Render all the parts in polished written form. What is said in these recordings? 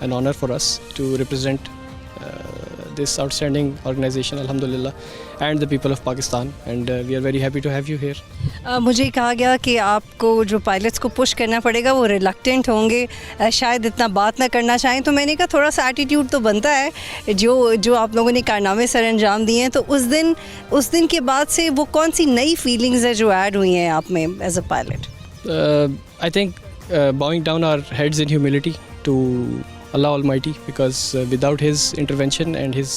an honor for us to represent this outstanding organization, alhamdulillah, and the people of Pakistan, and we are very happy to have you here. मुझे कहा गया कि आपको जो pilots को push करना पड़ेगा वो रिलक्टेंट होंगे, शायद इतना बात ना करना चाहें, तो मैंने कहा थोड़ा सा एटीट्यूड तो बनता है जो आप लोगों ने कारनामे सर अंजाम दिए हैं, तो उस दिन के बाद से वो कौन सी नई फीलिंग्स है जो ऐड हुई हैं आप में as a pilot? I think bowing down our heads in humility to Allah Almighty, because without His intervention and His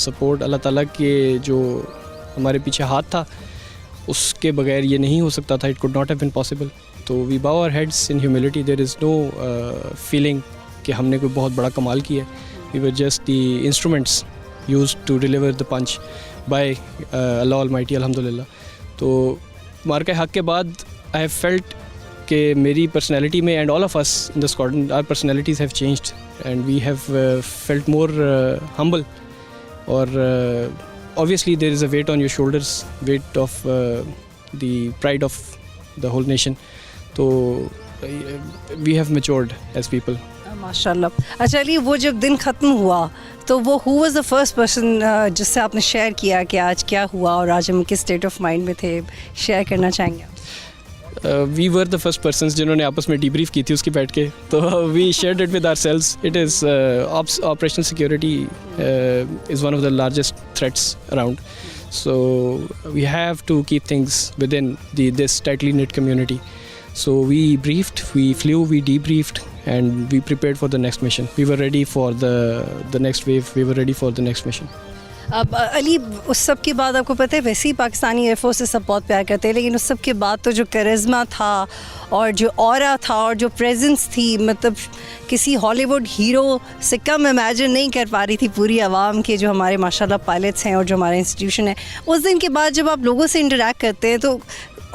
support, Allah Ta'ala के जो हमारे पीछे हाथ था उसके बगैर ये नहीं हो सकता था. It could not have been possible. तो we bow our heads in humility. There is no feeling कि हमने कोई बहुत बड़ा कमाल किया. We were just the instruments used to deliver the punch by Allah Almighty, alhamdulillah. तो मार्का हक के बाद I have felt कि मेरी personality में and all of us in the squadron, our personalities have changed and we have felt more humble. Or obviously there is a weight on your shoulders, weight of the pride of the whole nation. So we have matured as people. माशाल्लाह. अच्छा अली, वो जब दिन ख़त्म हुआ तो वो who was the first person जिससे आपने शेयर किया कि आज क्या हुआ और आज हम किस स्टेट ऑफ माइंड में थे, शेयर करना चाहेंगे? We were the first persons जिन्होंने आपस में debrief की थी उसकी बैठ के, तो we shared it with ourselves. It is operational security is one of the largest threats around, so we have to keep things within this tightly knit community. So we briefed, we flew, we debriefed, and we prepared for the next mission. We were ready for the next wave. We were ready for the next mission. अब अली, उस सब के बाद आपको पता है वैसे ही Pakistani air force से सब बहुत प्यार करते हैं, लेकिन उस सब के बाद तो जो करिश्मा था और जो ऑरा था और जो प्रेजेंस थी, मतलब किसी हॉलीवुड हीरो से कम इमेजिन नहीं कर पा रही थी पूरी आवाम के जो हमारे माशाल्लाह पायलट्स हैं और जो हमारा इंस्टीट्यूशन है. उस दिन के बाद जब आप लोगों से इंटरेक्ट करते हैं तो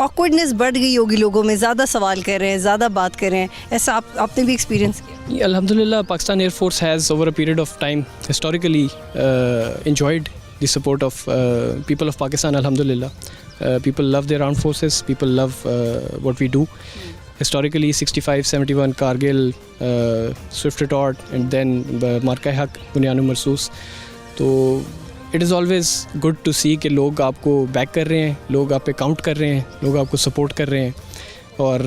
ऑकवर्डनेस बढ़ गई होगी लोगों में, ज़्यादा सवाल कर रहे हैं, ज़्यादा बात कर रहे हैं, ऐसा आपने भी एक्सपीरियंस किया? Alhamdulillah, Pakistan Air Force has over a period of time historically enjoyed the support of people of Pakistan, alhamdulillah. People love their armed forces, people love what we do. Historically 65, 71, Kargil, Swift Retort, and then Marka Haq, Bunyanu Marsoos. तो it is always good to see कि लोग आपको back कर रहे हैं, लोग आप पे काउंट कर रहे हैं, लोग आपको सपोर्ट कर रहे हैं, और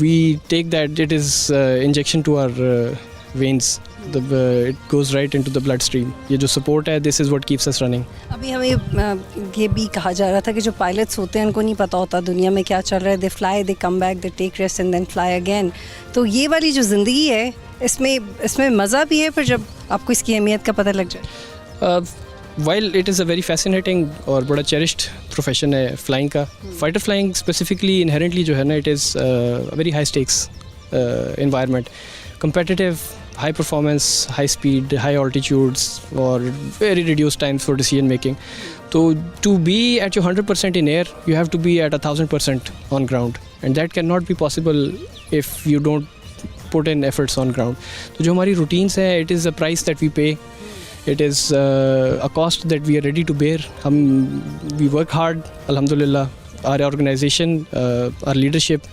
we take that it is injection to our veins, it goes right into the blood stream. ये जो सपोर्ट है, this is what keeps us running. अभी हमें ये भी कहा जा रहा था कि जो पायलट्स होते हैं उनको नहीं पता होता दुनिया में क्या चल रहा है. They fly, they come back, they take rest and then fly again. तो ये वाली जो ज़िंदगी है इसमें मज़ा भी है फिर जब आपको इसकी अहमियत का पता लग जाए. While it is a very fascinating और बड़ा cherished profession है flying का, fighter flying specifically inherently जो है ना, it is a very high stakes environment, competitive, high performance, high speed, high altitudes और very reduced times for decision making. So to be at your 100% in air, you have to be at 1000% on ground, and that cannot be possible if you don't put in efforts on ground. तो जो हमारी routines है, it is a price that we pay. It is a cost that we are ready to bear. We work hard, alhamdulillah. Our organization, our leadership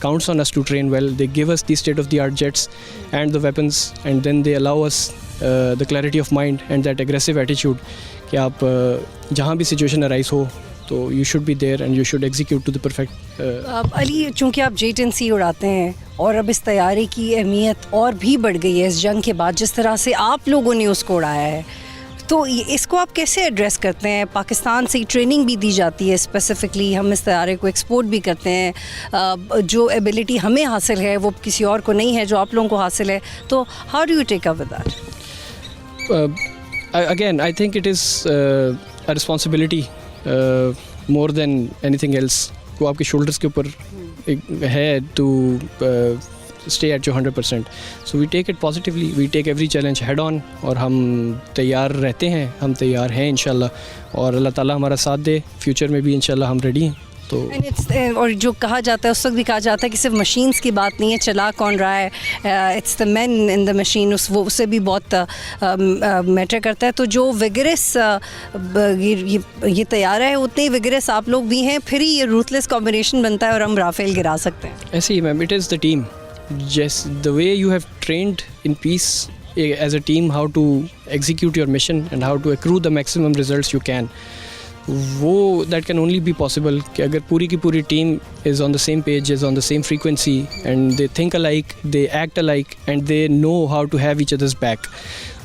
counts on us to train well. They give us the state-of-the-art jets and the weapons, and then they allow us the clarity of mind and that aggressive attitude कि आप जहाँ भी situation arise हो, तो you should be there and you should execute to the perfect. Ali, चूँकि आप J-10C उड़ाते हैं और अब इस तैयारी की अहमियत और भी बढ़ गई है इस जंग के बाद, जिस तरह से आप लोगों ने उसको उड़ाया है, तो इसको आप कैसे एड्रेस करते हैं? पाकिस्तान से ट्रेनिंग भी दी जाती है स्पेसिफिकली, हम इस तैयारे को एक्सपोर्ट भी करते हैं, जो एबिलिटी हमें हासिल है वो किसी और को नहीं है जो आप लोगों को हासिल है, तो how do you take up with that? Again, I think it is a responsibility more than anything else. वो आपके shoulders के ऊपर है to stay at your 100%. So we take it positively, we take every challenge head on, और हम तैयार रहते हैं, हम तैयार हैं इंशाल्लाह, और अल्लाह ताला हमारा साथ दे, फ्यूचर में भी इंशाल्लाह हम रेडी हैं. तो और जो कहा जाता है उस वक्त भी कहा जाता है कि सिर्फ मशीन्स की बात नहीं है, चला कौन रहा है, it's the man in the machine, उससे भी बहुत मैटर करता है. तो जो विगरस ये तैयार है उतने ही विगरस आप लोग भी हैं, फिर ही ये रूथलेस कॉम्बिनेशन बनता है और हम राफेल गिरा सकते हैं. ऐसे ही ma'am, it is the team. just the way you have trained in peace as a team how to execute your mission and how to accrue the maximum results you can, वो that can only be possible कि अगर पूरी की पूरी team is on the same page, is on the same frequency and they think alike, they act alike and they know how to have each other's back,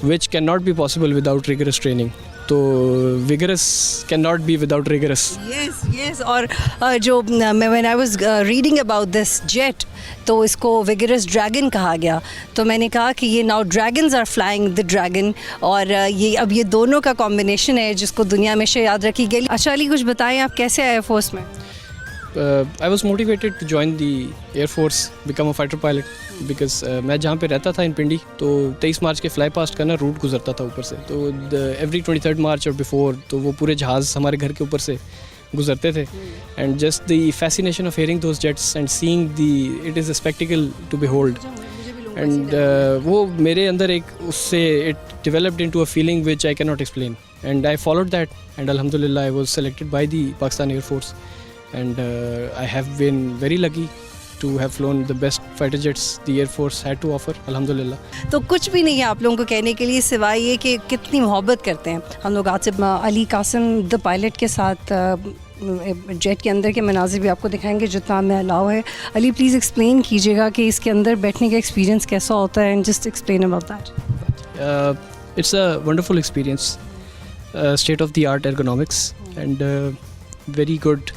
which cannot be possible without rigorous training. तो vigorous cannot be without rigorous. Yes. और जो मैं when I was reading about this jet, तो इसको vigorous dragon कहा गया. तो मैंने कहा कि ये now dragons are flying the dragon, और ये अब ये दोनों का combination है जिसको दुनिया में से याद रखी गई. अच्छा अली, कुछ बताएं आप कैसे आए फोर्स में? I was motivated to join the Air Force, become a fighter pilot because मैं जहाँ पे रहता था इन पिंडी, तो 23 मार्च के फ्लाई पास्ट का ना रूट गुजरता था ऊपर से, तो every 23rd March और बिफोर तो वो पूरे जहाज़ हमारे घर के ऊपर से गुजरते थे. And just the fascination of hearing those jets and seeing the it is a spectacle to behold, and वो मेरे अंदर एक उससे it developed into a feeling which I can not explain, and I followed that and अल्हम्दुलिल्लाह I was selected by the Pakistan air force. And I have been very lucky to have flown the best fighter jets the Air Force had to offer, alhamdulillah. तो कुछ भी नहीं है आप लोगों को कहने के लिए सिवाय ये कि कितनी मोहब्बत करते हैं हम लोग. आज से अली कासिम द पायलट के साथ जेट के अंदर के मनाजिर भी आपको दिखाएंगे जितना हमें अलाउ है. अली प्लीज़ एक्सप्लेन कीजिएगा कि इसके अंदर बैठने का एक्सपीरियंस कैसा होता है, and just explain about that. It's a wonderful experience, state of the art ergonomics and very good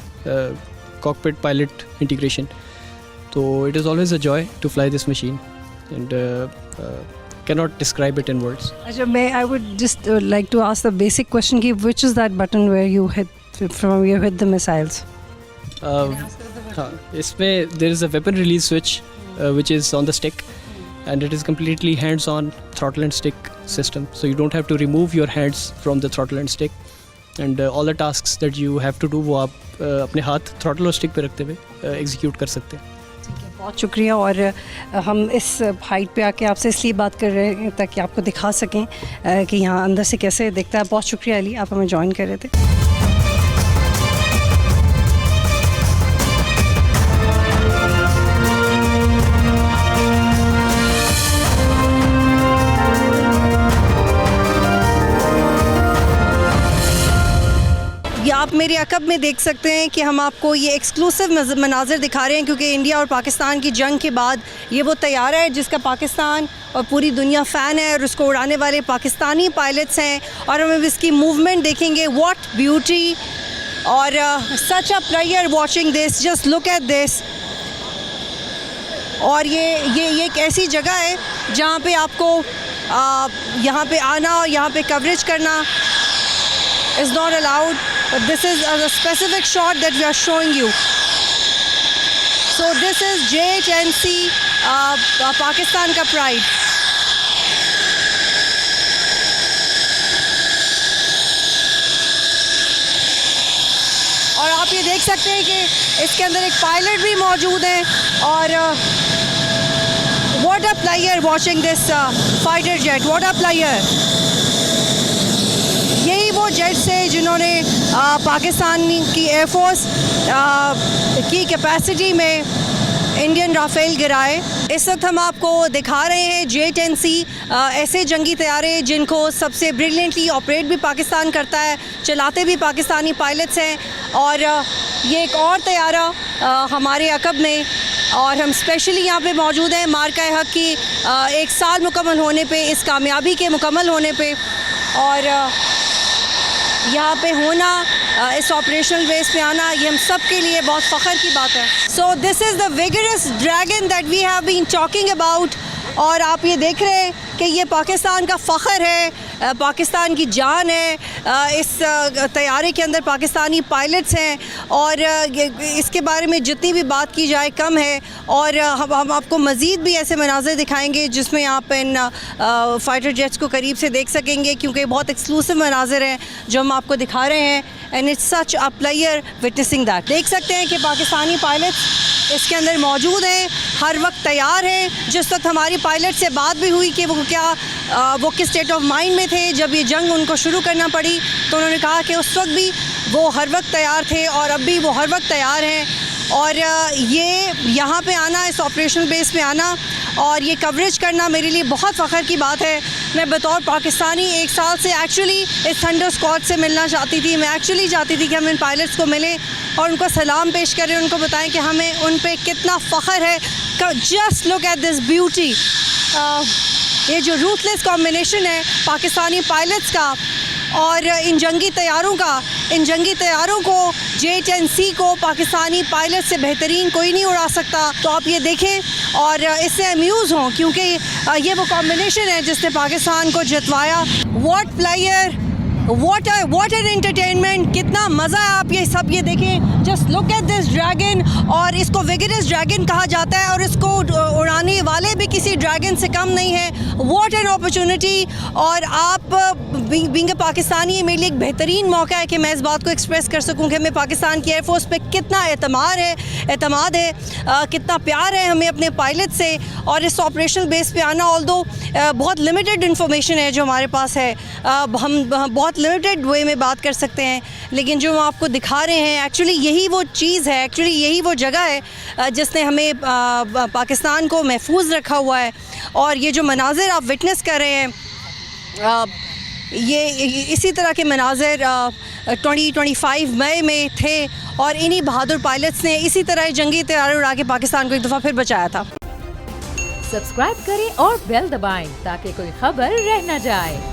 cockpit pilot integration. So it is always a joy to fly this machine, and cannot describe it in words. अच्छा, I would just like to ask the basic question कि which is that button where you hit the missiles? हाँ, इसमें there is a weapon release switch which is on the stick, and it is completely hands-on throttle and stick system. So you don't have to remove your hands from the throttle and stick. And all the tasks that you have to do वो आप अपने हाथ throttle और stick पे रखते हुए execute कर सकते हैं. बहुत शुक्रिया. और हम इस हाइट पे आके आपसे इसलिए बात कर रहे हैं ताकि आपको दिखा सकें कि यहाँ अंदर से कैसे दिखता है. बहुत शुक्रिया अली, आप हमें ज्वाइन कर रहे थे. आप मेरे अकब में देख सकते हैं कि हम आपको ये एक्सक्लूसिव मनाज़र दिखा रहे हैं, क्योंकि इंडिया और पाकिस्तान की जंग के बाद ये वो तैयारा है जिसका पाकिस्तान और पूरी दुनिया फ़ैन है, और उसको उड़ाने वाले पाकिस्तानी पायलट्स हैं. और हम इसकी मूवमेंट देखेंगे, व्हाट ब्यूटी, और such a player watching this, just look at this. और ये एक ऐसी जगह है जहाँ पे आपको यहाँ पे आना और यहाँ पे कवरेज करना is not allowed, but this is a specific shot that we are showing you. So this is JHNC, Pakistan का pride. और आप ये देख सकते हैं कि इसके अंदर एक पायलट भी मौजूद है. और what a player watching this fighter jet, what a player. यही वो जेट्स है जिन्होंने पाकिस्तान की एयरफोर्स की कैपेसिटी में इंडियन राफेल गिराए. इस वक्त हम आपको दिखा रहे हैं J-10C, ऐसे जंगी तैयारे जिनको सबसे ब्रिलियंटली ऑपरेट भी पाकिस्तान करता है, चलाते भी पाकिस्तानी पायलट्स हैं. और ये एक और तैयारा हमारे अकब में, और हम स्पेशली यहाँ पे मौजूद हैं मार्का हक की 1 साल मुकम्मल होने पे, इस कामयाबी के मुकम्मल होने पे. और यहाँ पे होना, इस ऑपरेशनल बेस पे आना, ये हम सब के लिए बहुत फ़ख्र की बात है. So this is the vigorous dragon that we have been talking about. और आप ये देख रहे हैं कि ये पाकिस्तान का फ़ख्र है, पाकिस्तान की जान है. इस तैयारे के अंदर पाकिस्तानी पायलट्स हैं, और इसके बारे में जितनी भी बात की जाए कम है. और हम आपको मज़ीद भी ऐसे मनाज़र दिखाएंगे जिसमें आप इन फ़ाइटर जेट्स को करीब से देख सकेंगे, क्योंकि बहुत एक्सक्लूसिव मनाज़र हैं जो हम आपको दिखा रहे हैं. And it's such a player witnessing that. देख सकते हैं कि पाकिस्तानी पायलट्स इसके अंदर मौजूद हैं, हर वक्त तैयार हैं. जिस वक्त हमारी पायलट से बात भी हुई कि वो किस स्टेट ऑफ माइंड में थे जब ये जंग उनको शुरू करना पड़ी, तो उन्होंने कहा कि उस वक्त भी वो हर वक्त तैयार थे और अब भी वो हर वक्त तैयार हैं. और ये यहाँ पे आना, इस ऑपरेशनल बेस पे आना और ये कवरेज करना मेरे लिए बहुत फ़ख्र की बात है। मैं बतौर पाकिस्तानी 1 साल से एक्चुअली इस थंडर स्क्वाड से मिलना चाहती थी। मैं एक्चुअली चाहती थी कि हम इन पायलट्स को मिलें और उनको सलाम पेश करें, उनको बताएं कि हमें उन पे कितना फ़ख्र है। Just look at this beauty, ये जो रूथलेस कॉम्बिनेशन है पाकिस्तानी पायलट्स का और इन जंगी तैयारों का, इन जंगी तैयारों को J-10C को पाकिस्तानी पायलट से बेहतरीन कोई नहीं उड़ा सकता। तो आप ये देखें और इससे अम्यूज़ हों, क्योंकि ये वो कॉम्बिनेशन है जिसने पाकिस्तान को जितवाया। What player, what an entertainment, कितना मज़ा है। आप ये सब ये देखें, just look at this dragon, और इसको विगरस ड्रैगन कहा जाता है और इसको उड़ाने वाले भी किसी ड्रैगन से कम नहीं है। What an opportunity. और आप बीइंग अ पाकिस्तानी, मेरे लिए एक बेहतरीन मौका है कि मैं इस बात को एक्सप्रेस कर सकूं कि हमें पाकिस्तान की एयरफोर्स पे कितना एतमाद है, कितना प्यार है हमें अपने पायलट से। और इस ऑपरेशनल बेस पे आना, ऑल्दो बहुत लिमिटेड इन्फॉर्मेशन है जो हमारे पास है, हम बहुत लिमिटेड वे में बात कर सकते हैं, लेकिन जो हम आपको दिखा रहे हैं एक्चुअली यही वो चीज़ है, एक्चुअली यही वो जगह है जिसने हमें पाकिस्तान को महफूज रखा हुआ है। और ये जो मनाजिर आप विटनेस कर रहे हैं, ये इसी तरह के मनाजिर 2025 मई में थे और इन्हीं बहादुर पायलट्स ने इसी तरह जंगी तैयारी उड़ा के पाकिस्तान को एक दफ़ा फिर बचाया था। सब्सक्राइब करें और बेल दबाएं ताकि कोई खबर रह न जाए।